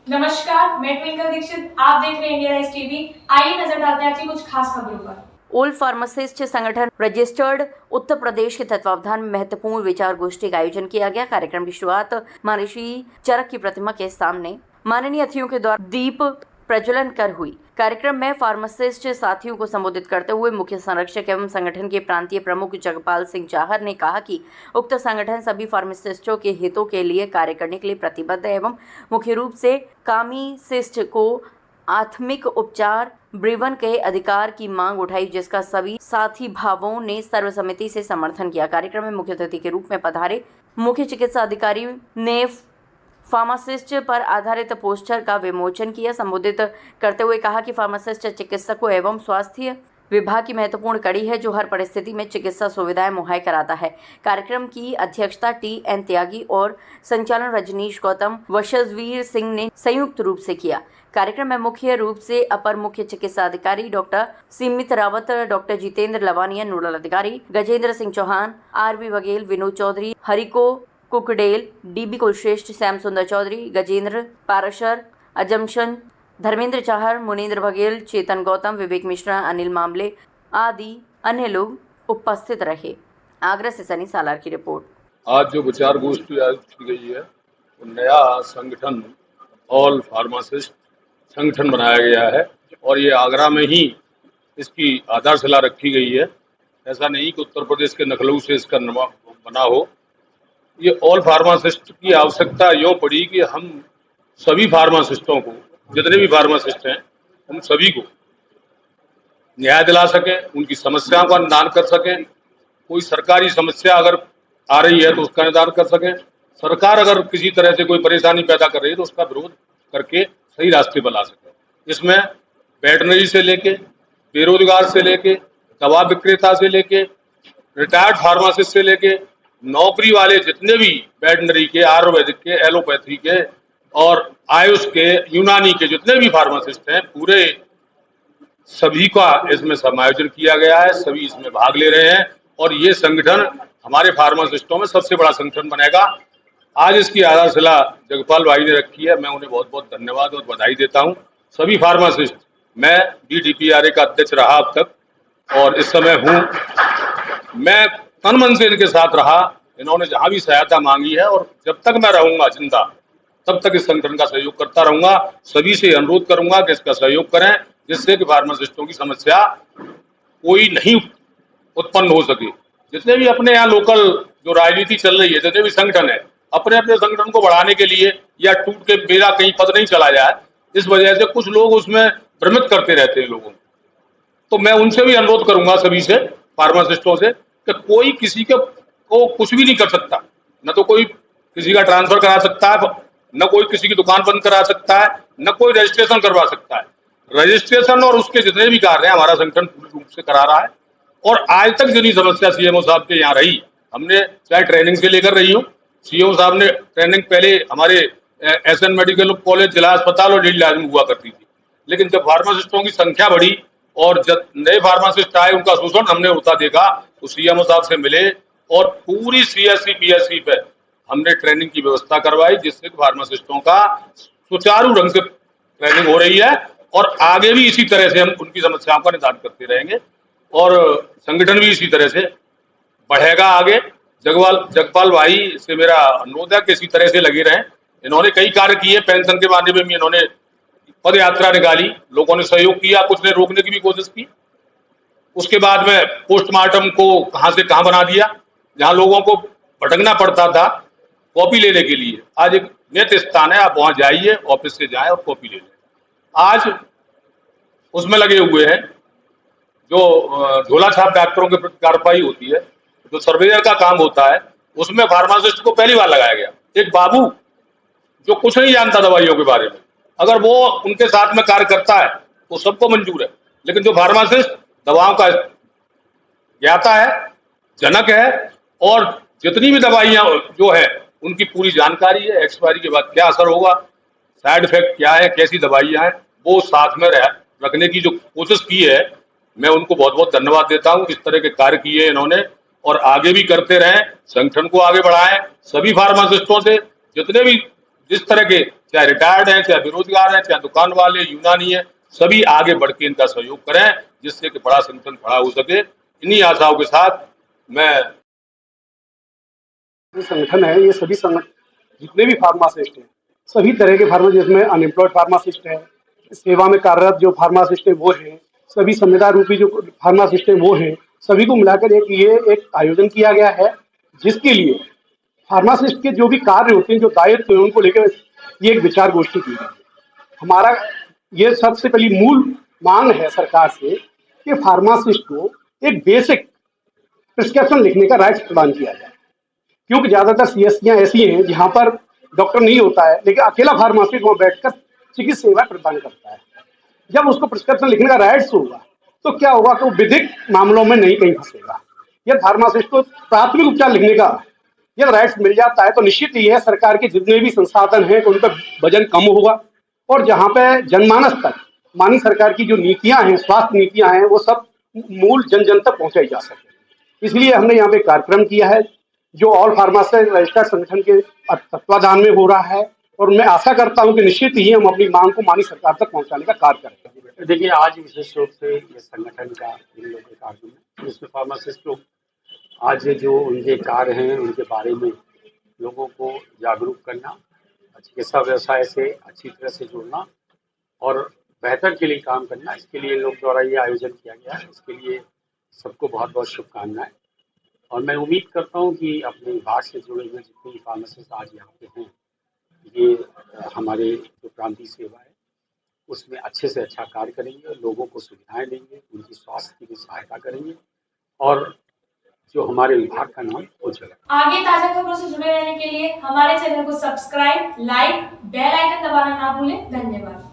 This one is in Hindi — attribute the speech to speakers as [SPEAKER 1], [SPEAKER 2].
[SPEAKER 1] नमस्कार, मैं ट्विंकल दीक्षित। आप देख रहे हैं इंडिया राइज टीवी। आइए नजर डालते हैं आज की कुछ खास खबरों पर।
[SPEAKER 2] ओल फार्मासिस्ट संगठन रजिस्टर्ड उत्तर प्रदेश के तत्वावधान में महत्वपूर्ण विचार गोष्ठी का आयोजन किया गया। कार्यक्रम की शुरुआत महर्षि चरक की प्रतिमा के सामने माननीय अतिथियों के द्वारा दीप प्रज्वलन कर हुई। कार्यक्रम में फार्मासिस्ट साथियों को संबोधित करते हुए मुख्य संरक्षक एवं संगठन के प्रांतीय प्रमुख जगपाल सिंह चाहर ने कहा कि उक्त संगठन सभी फार्मासिस्टों के हितों के लिए कार्य करने के लिए प्रतिबद्ध है एवं मुख्य रूप से कामीसिस्ट को आत्मिक उपचार ब्रीवन के अधिकार की मांग उठाई, जिसका सभी साथी भावों ने सर्वसम्मति से समर्थन किया। कार्यक्रम में मुख्य अतिथि के रूप में पधारे मुख्य चिकित्सा अधिकारी ने फार्मासिस्ट पर आधारित पोस्टर का विमोचन किया। संबोधित करते हुए कहा कि फार्मासिस्ट चिकित्सकों एवं स्वास्थ्य विभाग की महत्वपूर्ण कड़ी है जो हर परिस्थिति में चिकित्सा सुविधाएं मुहैया कराता है। कार्यक्रम की अध्यक्षता टी.एन. त्यागी और संचालन रजनीश गौतम वशजवीर सिंह ने संयुक्त रूप से किया। कार्यक्रम में मुख्य रूप से अपर मुख्य चिकित्सा अधिकारी doctor Seemit Rawat, doctor Jitendra Lavania, nodal अधिकारी गजेंद्र सिंह चौहान, आर.वी. बघेल, विनोद चौधरी, हरिको कुकडेल, डी.बी. कुलश्रेष्ठ, श्याम सुंदर चौधरी, गजेंद्र पाराशर, अजमशन, धर्मेंद्र चाहर, मुनींद्र बघेल, चेतन गौतम, विवेक मिश्रा, अनिल मामले आदि अन्य लोग उपस्थित रहे। आगरा से सनी सालार की रिपोर्ट।
[SPEAKER 3] आज जो विचार गोष्ठी आयोजित की गई है वो नया संगठन ऑल फार्मासिस्ट संगठन बनाया गया है और ये आगरा में ही इसकी आधारशिला रखी गई है। ऐसा नहीं कि उत्तर प्रदेश के लखनऊ से इसका बना हो। ये ऑल फार्मासिस्ट की आवश्यकता यूँ पड़ी कि हम सभी फार्मासिस्टों को, जितने भी फार्मासिस्ट हैं, हम सभी को न्याय दिला सकें, उनकी समस्याओं का निदान कर सकें। कोई सरकारी समस्या अगर आ रही है तो उसका निदान कर सकें। सरकार अगर किसी तरह से कोई परेशानी पैदा कर रही है तो उसका विरोध करके सही रास्ते पर ला सकें। इसमें वेटनरी से लेके, बेरोजगार से लेके, दवा विक्रेता से लेके, रिटायर्ड फार्मासिस्ट से लेके, नौकरी वाले जितने भी वेटनरी के, आयुर्वेदिक के, एलोपैथी के और आयुष के, यूनानी के जितने भी फार्मासिस्ट हैं, पूरे सभी का इसमें समायोजन किया गया है। सभी इसमें भाग ले रहे हैं और ये संगठन हमारे फार्मासिस्टों में सबसे बड़ा संगठन बनेगा। आज इसकी आधारशिला जगपाल भाई ने रखी है। मैं उन्हें बहुत बहुत धन्यवाद और बधाई देता हूं। सभी फार्मासिस्ट, मैं BDPRA का अध्यक्ष रहा अब तक और इस समय हूं। मैं तन मन से इनके साथ रहा। इन्होंने जहां भी सहायता मांगी है और जब तक मैं रहूंगा जिंदा तब तक इस संगठन का सहयोग करता रहूंगा। सभी से अनुरोध करूंगा कि इसका सहयोग करें जिससे कि फार्मासिस्टों की समस्या कोई नहीं उत्पन्न हो सके। जितने भी अपने यहाँ लोकल जो राजनीति चल रही है, जितने भी संगठन है, अपने अपने संगठन को बढ़ाने के लिए या टूट के मेरा कहीं पद नहीं चला जाए, इस वजह से कुछ लोग उसमें भ्रमित करते रहते हैं लोगों को। तो मैं उनसे भी अनुरोध करूंगा, सभी से, फार्मासिस्टों से, कि कोई किसी को कुछ भी नहीं कर सकता। न तो कोई किसी का ट्रांसफर करा सकता है, न कोई किसी की दुकान बंद करा सकता है, न कोई रजिस्ट्रेशन करवा सकता है। रजिस्ट्रेशन और उसके जितने भी कार्य हैं हमारा संगठन पूर्ण रूप से करा रहा है। और आज तक जितनी समस्या CMO साहब के यहाँ रही, हमने चाहे ट्रेनिंग से लेकर रही हो, CMO साहब ने ट्रेनिंग पहले हमारे SN मेडिकल कॉलेज, जिला अस्पताल और डेली इलाज में हुआ करती थी। लेकिन जब फार्मासिस्टों की संख्या बढ़ी और जब नए फार्मासिस्ट आए, उनका शोषण हमने होता देखा, तो CMO साहब से मिले और पूरी CSC PSC पे हमने ट्रेनिंग की व्यवस्था करवाई, जिससे फार्मासिस्टों का सुचारू ढंग से ट्रेनिंग हो रही है और आगे भी इसी तरह से हम उनकी समस्याओं का निदान करते रहेंगे और संगठन भी इसी तरह से बढ़ेगा आगे। जगपाल भाई से मेरा अनुरोध है कि इसी तरह से लगे रहें। इन्होंने कई कार्य किए, पेंशन के बारे में भी इन्होंने पद यात्रा निकाली, लोगों ने सहयोग किया, कुछ ने रोकने की भी कोशिश की। उसके बाद में पोस्टमार्टम को कहां से कहां बना दिया, जहां लोगों को भटकना पड़ता था कॉपी लेने के लिए, आज एक नियत स्थान है, आप वहां जाइए, ऑफिस से जाएं और कॉपी ले लें। आज उसमें लगे हुए हैं जो झोला छाप डॉक्टरों के प्रति कार्रवाई होती है, जो सर्वेयर का काम होता है, उसमें फार्मासिस्ट को पहली बार लगाया गया। एक बाबू जो कुछ नहीं जानता दवाइयों के बारे में, अगर वो उनके साथ में कार्य करता है तो सबको मंजूर है। लेकिन जो फार्मासिस्ट दवाओं का ज्ञाता है, जनक है और जितनी भी दवाइयां जो है उनकी पूरी जानकारी है, एक्सपायरी के बाद क्या असर होगा, साइड इफेक्ट क्या है, कैसी दवाइयां हैं, वो साथ में रखने की जो कोशिश की है, मैं उनको बहुत बहुत धन्यवाद देता हूं। इस तरह के कार्य किए इन्होंने और आगे भी करते रहें, संगठन को आगे बढ़ाएं। सभी फार्मासिस्टों से, जितने भी जिस तरह के चाहे रिटायर्ड हैं, चाहे बेरोजगार हैं, चाहे दुकान वाले, यूनानी है, सभी आगे बढ़ के इनका सहयोग करें जिससे कि बड़ा संगठन खड़ा हो सके। इन्हीं आशाओं के साथ मैं
[SPEAKER 4] संगठन है, ये सभी संगठन जितने भी फार्मासिस्ट हैं, सभी तरह के फार्मासिस्ट, जिसमें अनएम्प्लॉयड फार्मासिस्ट है, सेवा में कार्यरत जो फार्मासिस्ट है वो है, सभी संविदा रूपी जो फार्मासिस्ट है वो है, सभी को मिलाकर एक आयोजन किया गया है, जिसके लिए फार्मासिस्ट के जो भी कार्य होते हैं, जो दायित्व है, उनको लेकर ये एक विचार गोष्ठी की गई है। हमारा ये सबसे पहली मूल मांग है सरकार से कि फार्मासिस्ट को एक बेसिक प्रिस्क्रिप्शन लिखने का राइट्स प्रदान किया जाए, क्योंकि ज्यादातर सीएससियां ऐसी हैं जहां पर डॉक्टर नहीं होता है, लेकिन अकेला फार्मासिस्ट वहां बैठकर चिकित्सा सेवा प्रदान करता है। जब उसको प्रिस्क्रिप्शन लिखने का राइट्स होगा तो क्या होगा कि वो विधिक मामलों में नहीं कहीं फंसेगा। यदि फार्मासिस्ट को प्राथमिक उपचार लिखने का यदि राइट्स मिल जाता है तो निश्चित ही है सरकार के जितने भी संसाधन हैं उन पर वजन कम होगा, और जहां पे जनमानस तक माननीय सरकार की जो नीतियां हैं, स्वास्थ्य नीतियां हैं, वो सब मूल जन जन तक पहुंचाई जा सके। इसलिए हमने यहाँ पे कार्यक्रम किया है जो ऑल फार्मासिस्ट रजिस्टर्ड संगठन के तत्वाधान में हो रहा है, और मैं आशा करता हूं कि निश्चित ही हम अपनी मांग को माननीय सरकार तक पहुंचाने का कार्य करेंगे।
[SPEAKER 5] देखिए, आज विशेष रूप से ये संगठन का इन लोगों के कार्य में, जिसमें फार्मासिस्ट लोग आज जो उनके कार्य हैं उनके बारे में लोगों को जागरूक करना, चिकित्सा व्यवसाय से अच्छी तरह से जुड़ना और बेहतर के लिए काम करना, इसके लिए इन लोग द्वारा ये आयोजन किया गया है। इसके लिए सबको बहुत बहुत शुभकामनाएं, और मैं उम्मीद करता हूं कि अपने विभाग से जुड़े हुए जितने भी फार्मासिस्ट आज यहाँ पे हैं, ये हमारे जो क्रांति सेवा है उसमें अच्छे से अच्छा कार्य करेंगे, लोगों को सुविधाएं देंगे, उनकी स्वास्थ्य की सहायता करेंगे, और जो हमारे विभाग का नाम उज्जवल है।
[SPEAKER 1] आगे ताजा खबरों से जुड़े रहने के लिए हमारे चैनल को सब्सक्राइब, लाइक, बेल आइकन दबाना ना भूलें। धन्यवाद।